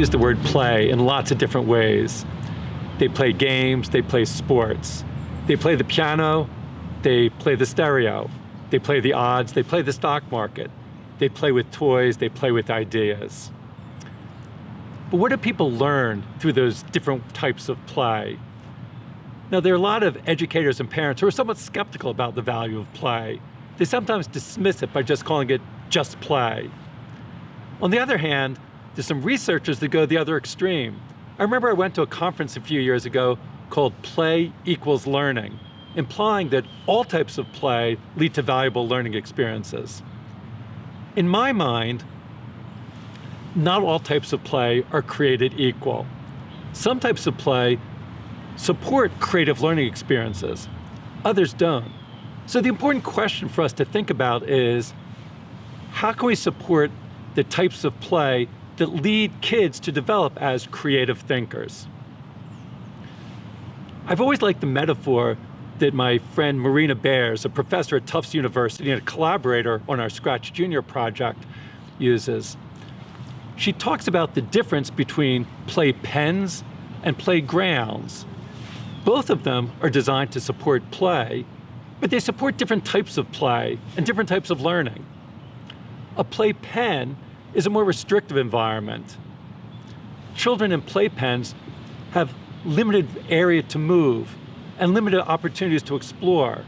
use the word play in lots of different ways. They play games, they play sports. They play the piano, they play the stereo. They play the odds, they play the stock market. They play with toys, they play with ideas. But what do people learn through those different types of play? Now, there are a lot of educators and parents who are somewhat skeptical about the value of play. They sometimes dismiss it by just calling it just play. On the other hand, there's some researchers that go the other extreme. I remember I went to a conference a few years ago called Play Equals Learning, implying that all types of play lead to valuable learning experiences. In my mind, not all types of play are created equal. Some types of play support creative learning experiences, others don't. So the important question for us to think about is, how can we support the types of play that lead kids to develop as creative thinkers? I've always liked the metaphor that my friend Marina Bears, a professor at Tufts University and a collaborator on our Scratch Junior project, uses. She talks about the difference between play pens and playgrounds. Both of them are designed to support play, but they support different types of play and different types of learning. A playpen is a more restrictive environment. Children in playpens have limited area to move and limited opportunities to explore.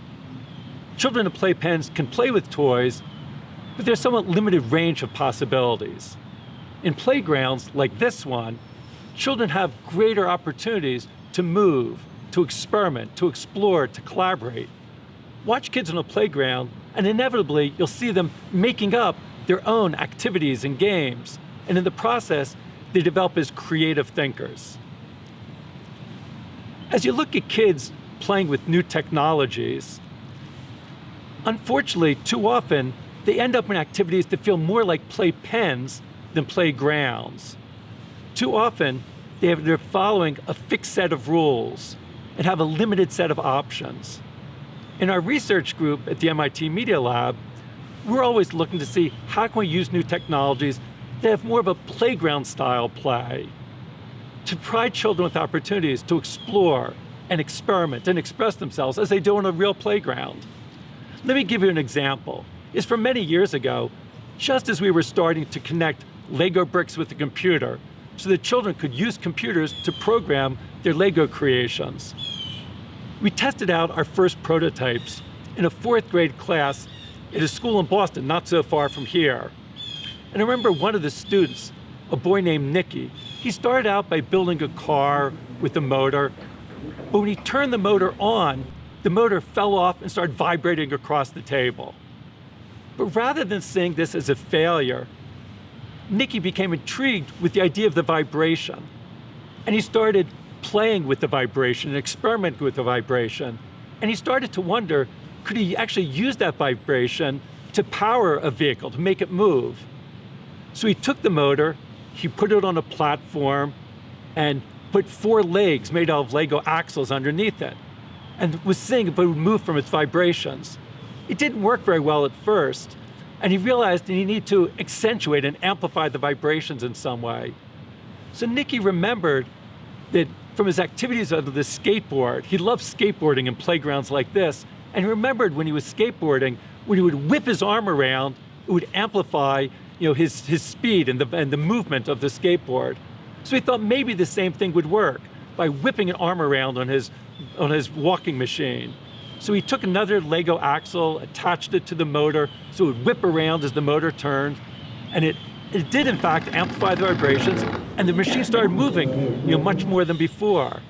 Children in playpens can play with toys, but there's somewhat limited range of possibilities. In playgrounds like this one, children have greater opportunities to move, to experiment, to explore, to collaborate. Watch kids on a playground, and inevitably you'll see them making up their own activities and games, and in the process, they develop as creative thinkers. As you look at kids playing with new technologies, unfortunately, too often, they end up in activities that feel more like playpens than playgrounds. Too often, they're following a fixed set of rules and have a limited set of options. In our research group at the MIT Media Lab, we're always looking to see how can we use new technologies that have more of a playground style play to provide children with opportunities to explore and experiment and express themselves as they do on a real playground. Let me give you an example. It's from many years ago, just as we were starting to connect Lego bricks with the computer so that children could use computers to program their Lego creations. We tested out our first prototypes in a 4th grade class at a school in Boston, not so far from here. And I remember one of the students, a boy named Nicky, he started out by building a car with a motor, but when he turned the motor on, the motor fell off and started vibrating across the table. But rather than seeing this as a failure, Nicky became intrigued with the idea of the vibration. And he started playing with the vibration and experimenting with the vibration. And he started to wonder, could he actually use that vibration to power a vehicle, to make it move? So he took the motor, he put it on a platform, and put 4 legs made out of Lego axles underneath it, and was seeing if it would move from its vibrations. It didn't work very well at first, and he realized that he needed to accentuate and amplify the vibrations in some way. So Nicky remembered that from his activities on the skateboard, he loved skateboarding in playgrounds like this, and he remembered when he was skateboarding, when he would whip his arm around, it would amplify his speed and the movement of the skateboard. So he thought maybe the same thing would work by whipping an arm around on his walking machine. So he took another Lego axle, attached it to the motor, so it would whip around as the motor turned, and it did in fact amplify the vibrations, and the machine started moving much more than before.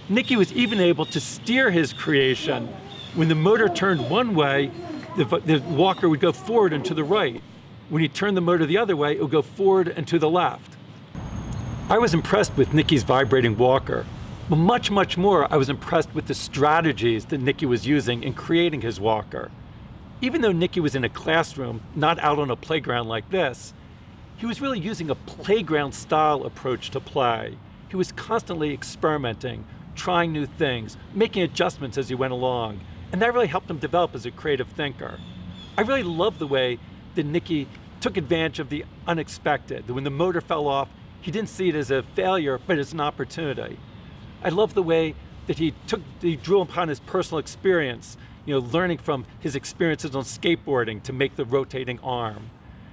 Nicky was even able to steer his creation. When the motor turned one way, the walker would go forward and to the right. When he turned the motor the other way, it would go forward and to the left. I was impressed with Nicky's vibrating walker, but much, much more, I was impressed with the strategies that Nicky was using in creating his walker. Even though Nicky was in a classroom, not out on a playground like this, he was really using a playground-style approach to play. He was constantly experimenting, trying new things, making adjustments as he went along, and that really helped him develop as a creative thinker. I really love the way that Nicky took advantage of the unexpected, that when the motor fell off, He didn't see it as a failure, but as an opportunity. I love the way that he drew upon his personal experience, learning from his experiences on skateboarding to make the rotating arm.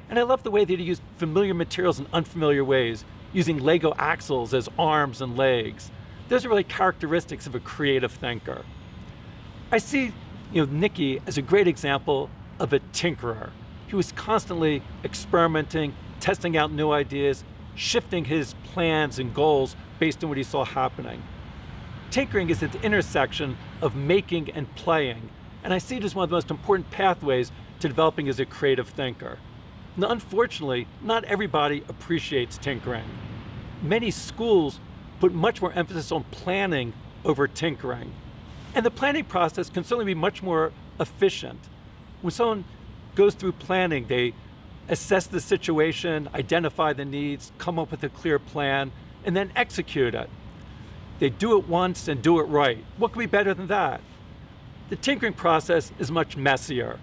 And I love the way that he used familiar materials in unfamiliar ways, using Lego axles as arms and legs. Those are really characteristics of a creative thinker. I see, Nicky as a great example of a tinkerer. He was constantly experimenting, testing out new ideas, shifting his plans and goals based on what he saw happening. Tinkering is at the intersection of making and playing, and I see it as one of the most important pathways to developing as a creative thinker. Now, unfortunately, not everybody appreciates tinkering. Many schools put much more emphasis on planning over tinkering. And the planning process can certainly be much more efficient. When someone goes through planning, they assess the situation, identify the needs, come up with a clear plan, and then execute it. They do it once and do it right. What could be better than that? The tinkering process is much messier.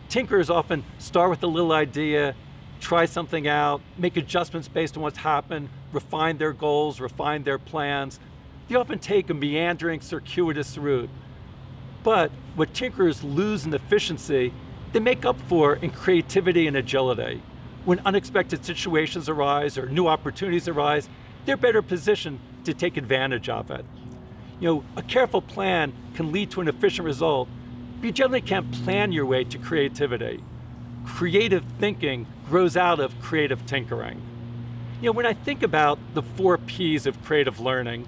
Tinkerers often start with a little idea, try something out, make adjustments based on what's happened, refine their goals, refine their plans. They often take a meandering, circuitous route. But what tinkerers lose in efficiency, they make up for in creativity and agility. When unexpected situations arise or new opportunities arise, they're better positioned to take advantage of it. A careful plan can lead to an efficient result, but you generally can't plan your way to creativity. Creative thinking grows out of creative tinkering. When I think about the 4 P's of creative learning,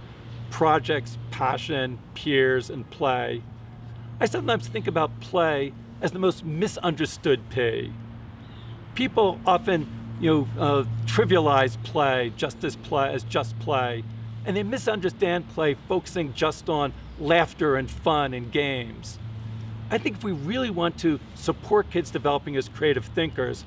projects, passion, peers, and play, I sometimes think about play as the most misunderstood P. People often, trivialize play as just play, and they misunderstand play focusing just on laughter and fun and games. I think if we really want to support kids developing as creative thinkers,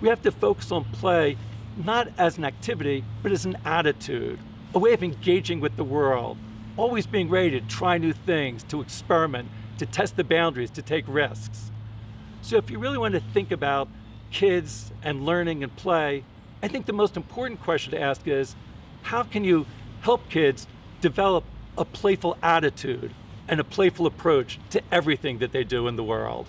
we have to focus on play not as an activity, but as an attitude, a way of engaging with the world, always being ready to try new things, to experiment, to test the boundaries, to take risks. So if you really want to think about kids and learning and play, I think the most important question to ask is, how can you help kids develop a playful attitude and a playful approach to everything that they do in the world?